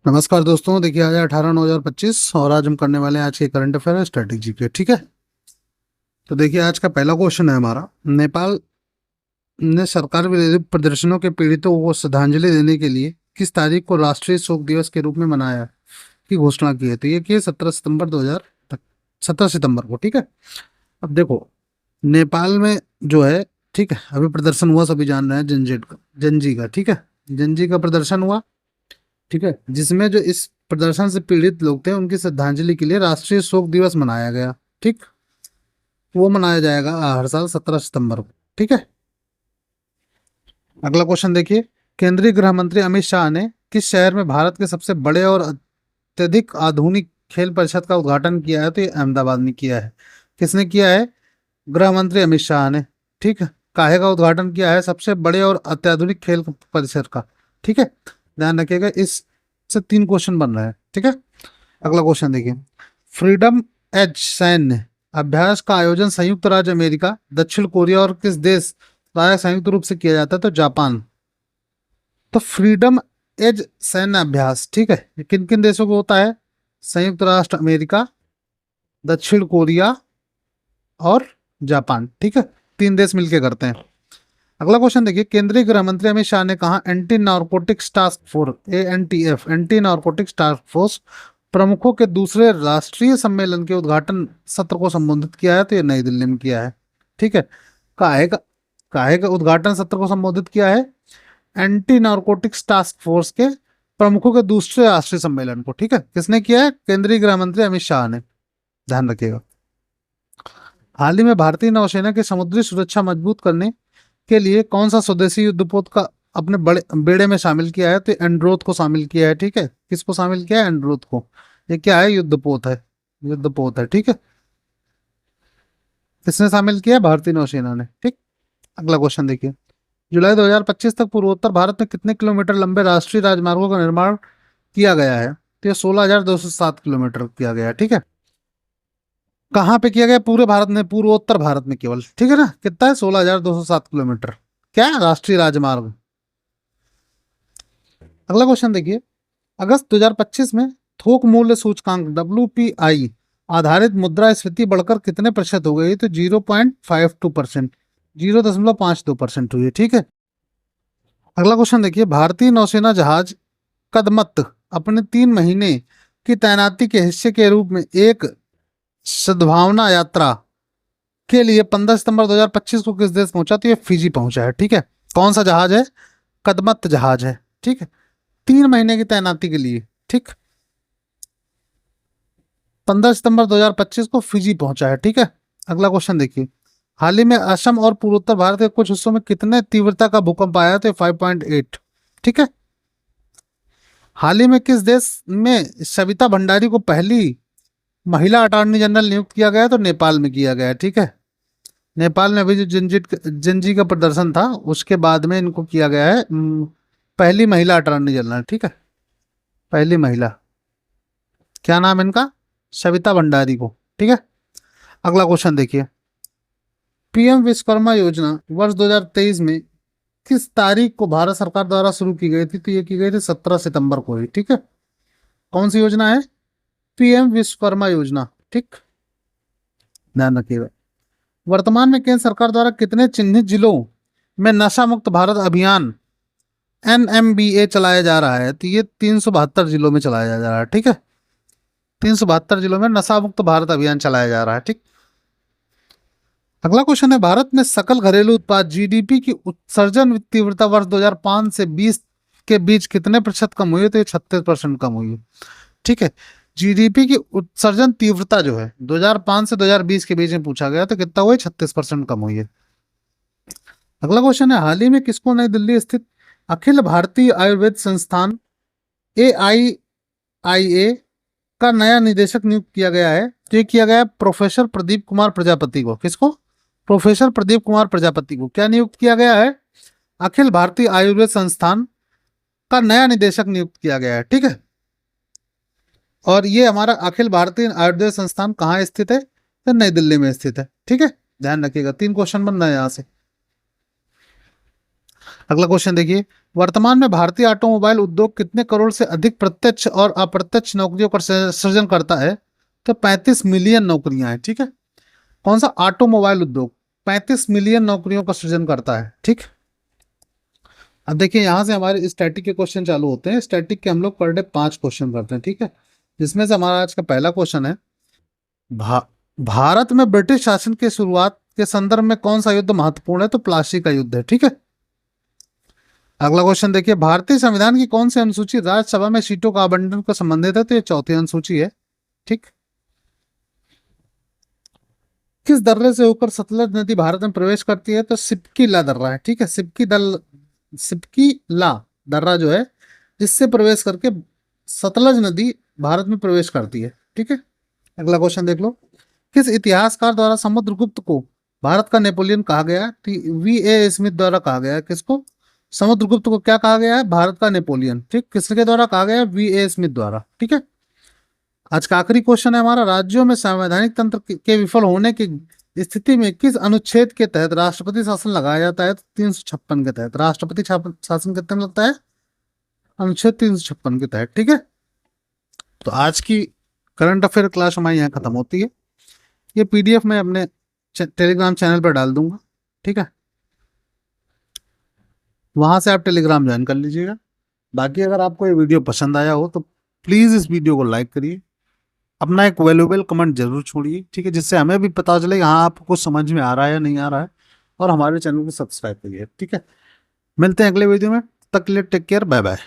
नमस्कार दोस्तों, देखिए आज 18/9/2025 और आज हम करने वाले हैं आज के करंट अफेयर स्ट्रेटेजी के। ठीक है, तो देखिए आज का पहला क्वेश्चन है हमारा। नेपाल ने सरकार विरोधी प्रदर्शनों के पीड़ितों को श्रद्धांजलि देने के लिए किस तारीख को राष्ट्रीय शोक दिवस के रूप में मनाया की घोषणा की है? तो ये की 17 सितंबर को। ठीक है, अब देखो नेपाल में जो है, ठीक है, अभी प्रदर्शन हुआ, सभी जान रहे हैं, जनजी का। ठीक है, जनजी का प्रदर्शन हुआ। ठीक है, जिसमें जो इस प्रदर्शन से पीड़ित लोग थे उनकी श्रद्धांजलि के लिए राष्ट्रीय शोक दिवस मनाया गया। ठीक, वो मनाया जाएगा हर साल 17 सितंबर को। ठीक है, अगला क्वेश्चन देखिए। केंद्रीय गृह मंत्री अमित शाह ने किस शहर में भारत के सबसे बड़े और अत्यधिक आधुनिक खेल परिषद का उद्घाटन किया है? तो ये अहमदाबाद में किया है। किसने किया है? गृह मंत्री अमित शाह ने। ठीक है, काहे का उद्घाटन किया है? सबसे बड़े और अत्याधुनिक खेल परिसर का। ठीक है, ध्यान रखिएगा, इस से 3 क्वेश्चन बन रहे हैं। ठीक है, अगला क्वेश्चन देखिए। फ्रीडम एज सैन्य अभ्यास का आयोजन संयुक्त राज्य अमेरिका, दक्षिण कोरिया और किस देश द्वारा संयुक्त रूप से किया जाता है? तो जापान। तो फ्रीडम एज सैन्य अभ्यास, ठीक है, ये किन किन देशों को होता है? संयुक्त राष्ट्र अमेरिका, दक्षिण कोरिया और जापान। ठीक है, 3 देश मिलकर करते हैं। अगला क्वेश्चन देखिए। केंद्रीय गृह मंत्री अमित शाह ने कहा anti narcotics task force ANTF anti narcotics task force प्रमुखों के दूसरे राष्ट्रीय सम्मेलन के उद्घाटन सत्र को संबोधित किया है? तो ये नई दिल्ली में किया है। ठीक है, काहे का काहे का उद्घाटन सत्र को संबोधित किया है? एंटी नारकोटिक्स टास्क फोर्स के प्रमुखों के दूसरे राष्ट्रीय सम्मेलन को। ठीक है, किसने किया है? केंद्रीय गृह मंत्री अमित शाह ने। ध्यान रखिएगा। हाल ही में भारतीय नौसेना की समुद्री सुरक्षा मजबूत करने के लिए कौन सा स्वदेशी युद्धपोत का अपने बड़े बेड़े में शामिल किया है? तो एंड्रोथ को शामिल किया है। ठीक है, किसको शामिल किया है? एंड्रोथ को। ये क्या है? युद्धपोत है। युद्धपोत है। ठीक है, किसने शामिल किया? भारतीय नौसेना ने। ठीक, अगला क्वेश्चन देखिए। जुलाई 2025 तक पूर्वोत्तर भारत में कितने किलोमीटर लंबे राष्ट्रीय राजमार्गों का निर्माण किया गया है? तो ये 16,207 किलोमीटर किया गया है। ठीक है, कहाँ पे किया गया? पूरे भारत में, पूर्वोत्तर भारत में केवल। ठीक है ना, कितना है? 16,207 किलोमीटर। क्या है? राष्ट्रीय राजमार्ग। अगला क्वेश्चन देखिए। अगस्त 2025 में थोक मूल्य सूचकांक WPI आधारित मुद्रास्फीति बढ़कर कितने प्रतिशत हो गई? तो 0.52%, 0.52% हुई है। ठीक है, अगला क्वेश्चन देखिए। भारतीय नौसेना जहाज कदमत अपने 3 महीने की तैनाती के हिस्से के रूप में एक सद्भावना यात्रा के लिए 15 सितंबर 2025 को किस देश पहुंचा? तो ये फिजी पहुंचा है। ठीक है, कौन सा जहाज है? कदमत जहाज है। ठीक है, 3 महीने की तैनाती के लिए। ठीक, 15 सितंबर 2025 को फिजी पहुंचा है। ठीक है, अगला क्वेश्चन देखिए। हाल ही में असम और पूर्वोत्तर भारत के कुछ हिस्सों में कितने तीव्रता का भूकंप आया? तो 5.8। ठीक है, हाल ही में किस देश में सविता भंडारी को पहली महिला अटॉर्नी जनरल नियुक्त किया गया? तो नेपाल में किया गया है। ठीक है, नेपाल में अभी जो जनजी का प्रदर्शन था उसके बाद में इनको किया गया है पहली महिला अटॉर्नी जनरल। ठीक है, पहली महिला। क्या नाम है इनका? सविता भंडारी को। ठीक है, अगला क्वेश्चन देखिए। पीएम विश्वकर्मा योजना वर्ष 2023 में किस तारीख को भारत सरकार द्वारा शुरू की गई थी? तो ये की गई थी 17 सितंबर को ही। ठीक है, कौन सी योजना है? पीएम विश्वकर्मा योजना। ठीक, ध्यान रखिएगा। वर्तमान में केंद्र सरकार द्वारा कितने चिन्हित जिलों में नशा मुक्त भारत अभियान NMBA चलाया जा रहा है? तो ये 372 जिलों में चलाया जा रहा है। ठीक है, 372 जिलों में नशा मुक्त भारत अभियान चलाया जा रहा है। ठीक, अगला क्वेश्चन है। भारत में सकल घरेलू उत्पाद GDP की उत्सर्जन तीव्रता वर्ष 2005 से 20 के बीच कितने प्रतिशत कम हुई है? तो ये 36% कम हुई है। ठीक है, GDP की उत्सर्जन तीव्रता जो है 2005 से 2020 के बीच में पूछा गया, तो कितना हुआ है? 36% कम हुई है। अगला क्वेश्चन है। हाल ही में किसको नई दिल्ली स्थित अखिल भारतीय आयुर्वेद संस्थान AIIA का नया निदेशक नियुक्त किया गया है? तो ये किया गया है प्रोफेसर प्रदीप कुमार प्रजापति को। किसको? प्रोफेसर प्रदीप कुमार प्रजापति को क्या नियुक्त किया गया है? अखिल भारतीय आयुर्वेद संस्थान का नया निदेशक नियुक्त किया गया है। ठीक है, और ये हमारा अखिल भारतीय आयुर्वेद संस्थान कहाँ स्थित है? तो नई दिल्ली में स्थित है। ठीक है, ध्यान रखिएगा। 3 क्वेश्चन बन रहे हैं यहाँ से। अगला क्वेश्चन देखिए, वर्तमान में भारतीय ऑटोमोबाइल उद्योग कितने करोड़ से अधिक प्रत्यक्ष और अप्रत्यक्ष नौकरियों का सृजन करता है? तो 35 मिलियन नौकरियां हैं, ठीक है। कौन सा ऑटोमोबाइल उद्योग 35 मिलियन नौकरियों का सृजन करता है, ठीक। अब देखिए यहां से हमारे स्टैटिक के क्वेश्चन चालू होते हैं। स्टैटिक के हम लोग पर डे 5 क्वेश्चन करते हैं, ठीक है। जिसमें से हमारा आज का पहला क्वेश्चन है, भा, भारत में ब्रिटिश शासन के शुरुआत के संदर्भ में कौन सा युद्ध महत्वपूर्ण है? तो प्लासी का युद्ध है, ठीक है। अगला क्वेश्चन देखिए, भारतीय संविधान की कौन सी अनुसूची राज्यसभा में सीटों का आवंटन को संबंधित है? तो ये चौथी अनुसूची है, ठीक। किस दर्रे से होकर सतलज नदी भारत में प्रवेश करती है? तो सिपकी ला दर्रा है, ठीक है। सिपकी ला दर्रा जो है, जिससे प्रवेश करके सतलज नदी भारत में प्रवेश करती है, ठीक है। अगला क्वेश्चन देख लो, किस इतिहासकार द्वारा समुद्रगुप्त को भारत का नेपोलियन कहा गया है? V.A. स्मिथ द्वारा कहा गया है। किसको? समुद्रगुप्त को क्या कहा गया है? भारत का नेपोलियन, ठीक। किसके द्वारा कहा गया है? V.A. स्मिथ द्वारा, ठीक है। आज का आखिरी क्वेश्चन है हमारा, राज्यों में संवैधानिक तंत्र के विफल होने की स्थिति में किस अनुच्छेद के तहत राष्ट्रपति शासन लगाया जाता है? तो 356 के तहत। राष्ट्रपति शासन कितने में लगता है? अनुच्छेद 356 के तहत, ठीक है। तो आज की करंट अफेयर क्लास हमारी यहाँ खत्म होती है। ये PDF मैं अपने टेलीग्राम चैनल पर डाल दूंगा, ठीक है। वहां से आप टेलीग्राम ज्वाइन कर लीजिएगा। बाकी अगर आपको ये वीडियो पसंद आया हो तो प्लीज इस वीडियो को लाइक करिए, अपना एक वैल्यूएबल कमेंट जरूर छोड़िए, ठीक है, जिससे हमें भी पता चले हाँ आपको कुछ समझ में आ रहा है या नहीं आ रहा है। और हमारे चैनल को सब्सक्राइब करिए, ठीक है। मिलते हैं अगले वीडियो में, तब तक के लिए टेक केयर, बाय बाय।